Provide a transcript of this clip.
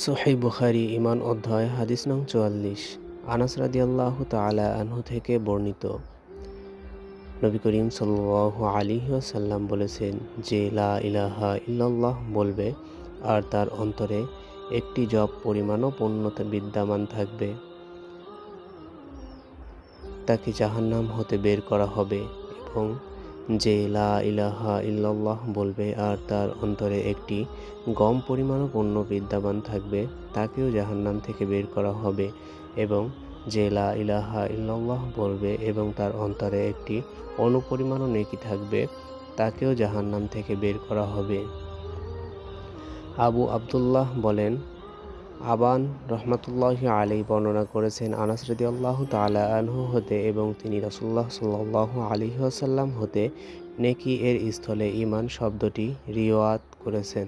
সহিহ বুখারী ঈমান অধ্যায় হাদিস নং ৪৪। আনাস রাদিয়াল্লাহু তাআলা আনহু থেকে বর্ণিত, নবী করিম সাল্লাল্লাহু আলাইহি ওয়াসাল্লাম বলেছেন যে লা ইলাহা ইল্লাল্লাহ বলবে আর তার অন্তরে একটি জব পরিমাণও পুণ্যতা বিদ্যমান থাকবে, তাকে জাহান্নাম হতে বের করা হবে। এবং যে লা ইলাহা ইল্লাল্লাহ বলবে আর তার অন্তরে একটি গম পরিমাণও পুণ্য বিদ্যমান থাকবে, তাকেও জাহান্নাম থেকে বের করা হবে। এবং যে লা ইলাহা ইল্লাল্লাহ বলবে এবং তার অন্তরে একটি অনুপরিমাণও নেকি থাকবে, তাকেও জাহান্নাম থেকে বের করা হবে। আবু আব্দুল্লাহ বলেন, আবান রহমাতুল্লাহি আলাইহি বর্ণনা করেছেন আনাস রাদিয়াল্লাহু তাআলা আনহু হতে এবং তিনি রাসূলুল্লাহ সাল্লাল্লাহু আলাইহি ওয়াসাল্লাম হতে নেকি এর স্থলে ঈমান শব্দটি রিওয়ায়াত করেছেন।